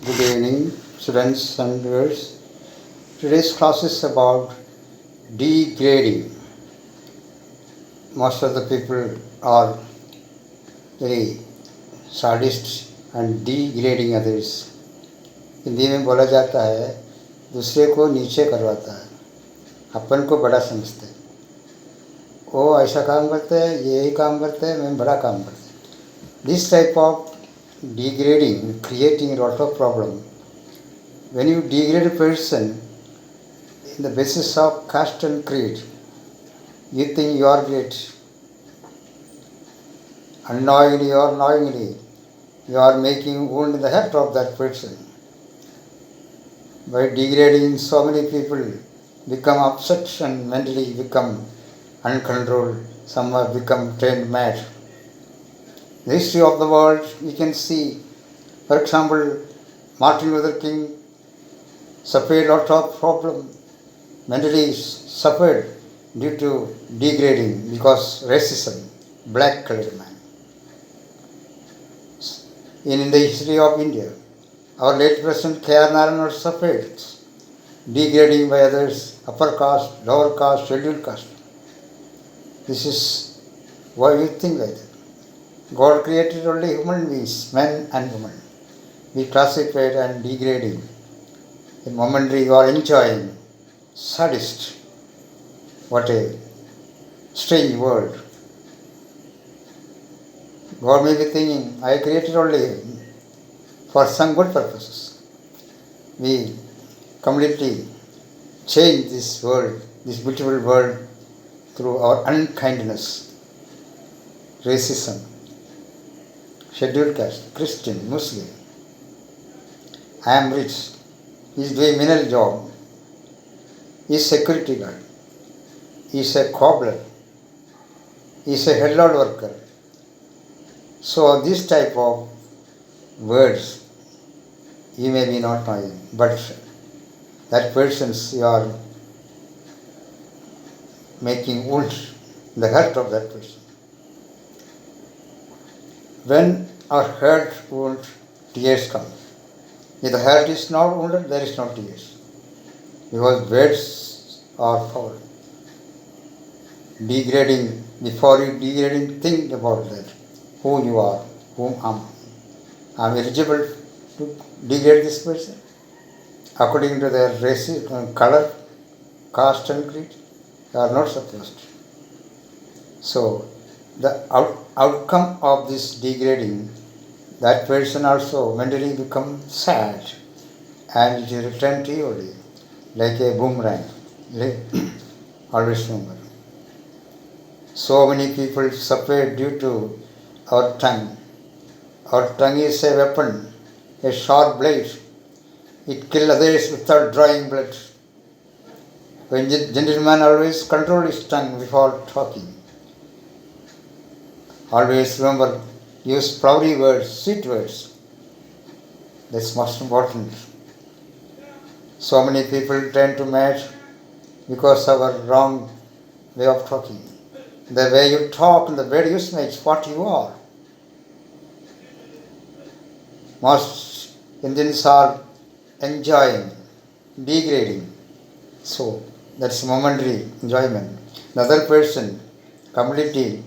Good evening, students and viewers. Today's class is about degrading. Most of the people are very sadist and degrading others. Hindi में बोला जाता है दूसरे को नीचे करवाता है, अपन को बड़ा समझते हैं। वो ऐसा काम करते हैं, यही काम करते हैं, मैं बड़ा काम करता हूँ। This type of degrading creating a lot of problem. When you degrade a person in the basis of caste and creed, you think you are great. Unknowingly or knowingly, you are making wound in the heart of that person. By degrading, so many people become upset and mentally become uncontrolled. Some have become trained mad. The history of the world, you can see, for example, Martin Luther King suffered a lot of problem, mentally suffered due to degrading because racism, black colored man. In the history of India, our late President K.R. Narayan suffered degrading by others, upper caste, lower caste, scheduled caste. This is why you think like that. God created only human beings, men and women. We classified and degrading. In momentary you are enjoying, sadist. What a strange world. God may be thinking, I created only for some good purposes. We completely change this world, this beautiful world, through our unkindness, racism, scheduled caste, Christian, Muslim. I am rich. He is doing menial job. He is security guard. He is a cobbler. He is a headlord worker. So this type of words you may be not knowing, but that persons you are making wound in the heart of that person. When our heart wound, tears come. If the heart is not wounded, there is no tears. Because words are foul. Degrading, before you degrading, think about that. Who you are, whom I am eligible to degrade this person according to their race, color, caste and creed. They are not supposed. So the outcome of this degrading, that person also mentally becomes sad and it will return to you only, like a boomerang. Always remember. So many people suffer due to our tongue. Our tongue is a weapon, a sharp blade. It kills others without drawing blood. When gentleman always control his tongue before talking. Always remember, use flowery words, sweet words. That's most important. So many people turn to mad because of our wrong way of talking. The way you talk and the word you speak is what you are. Most Indians are enjoying, degrading. So that's momentary enjoyment. The other person, completely,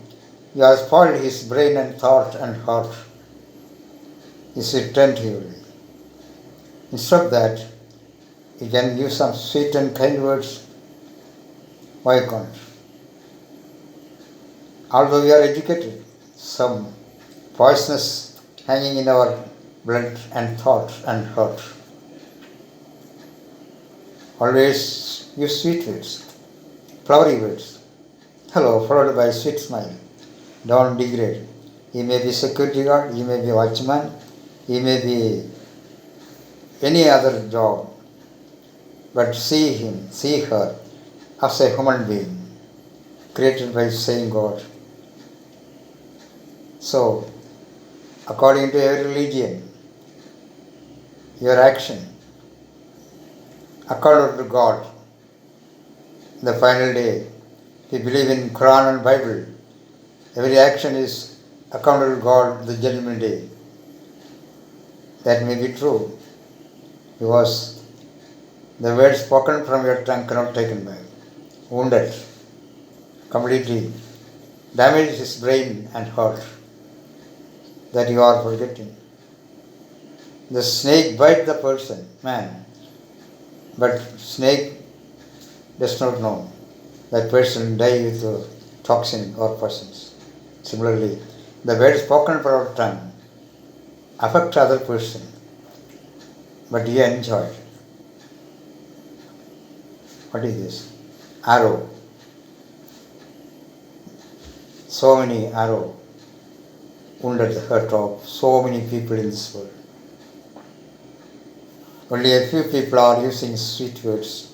you have spoiled his brain and thought and heart. Is returned to you. Instead of that, you can use some sweet and kind words. Why can't? Although we are educated, some poisonous hanging in our blood and thought and heart. Always use sweet words, flowery words. Hello, followed by a sweet smile. Don't degrade. He may be security guard, he may be watchman, he may be any other job. But see him, see her as a human being, created by same God. So, according to every religion, your action, according to God, the final day, if you believe in Quran and Bible, every action is accountable to God the judgment day. That may be true. because the word spoken from your tongue cannot be taken back. Wounded, completely damaged his brain and heart, that you are forgetting. The snake bite the person, man, but snake does not know that person die with a toxin or poisons. Similarly, the word spoken from our tongue affect other person, but you enjoy. What is this? Arrow. So many arrow wounded the heart of so many people in this world. Only a few people are using sweet words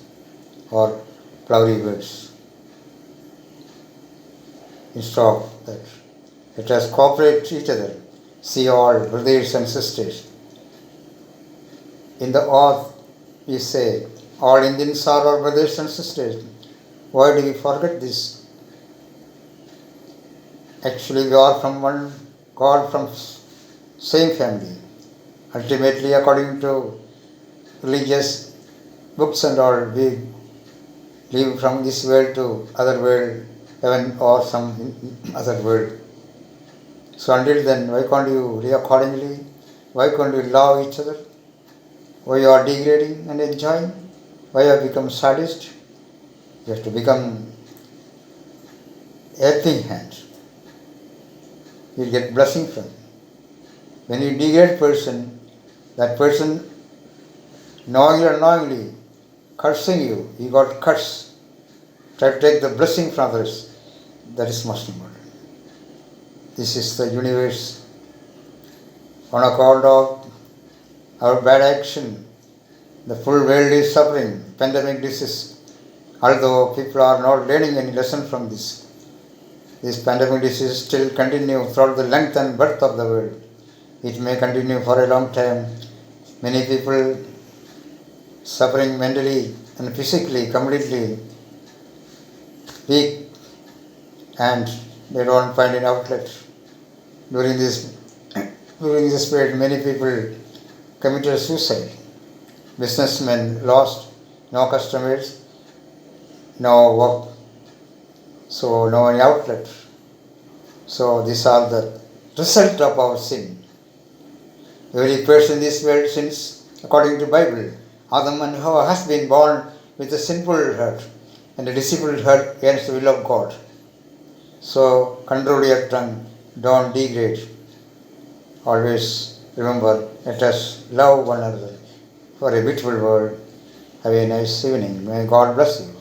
or flowery words. Instead of that, let us cooperate each other. See all brothers and sisters. In the oath, we say, all Indians are our brothers and sisters. Why do we forget this? Actually, we are from one God, from same family. Ultimately, according to religious books and all, we live from this world to other world, heaven or some other world. So until then, why can't you live accordingly? Why can't you love each other? Why you are degrading and enjoying? Why you have become sadist? You have to become helping hand. You'll get blessing from. When you degrade person, that person knowingly or unknowingly cursing you, you got curse. Try to take the blessing from others. That is most important. This is the universe. On account of our bad action, the full world is suffering. Pandemic disease. Although people are not learning any lesson from this pandemic disease still continue throughout the length and breadth of the world. It may continue for a long time. Many people suffering mentally and physically, completely weak, and they don't find an outlet. During this period, many people committed suicide. Businessmen lost, no customers, no work, so no any outlet. So these are the result of our sin. Every person in this world sins according to Bible. Adam and Hawa has been born with a sinful heart and a deceitful heart against the will of God. So control your tongue, don't degrade. Always remember, let us love one another for a beautiful world. Have a nice evening. May God bless you.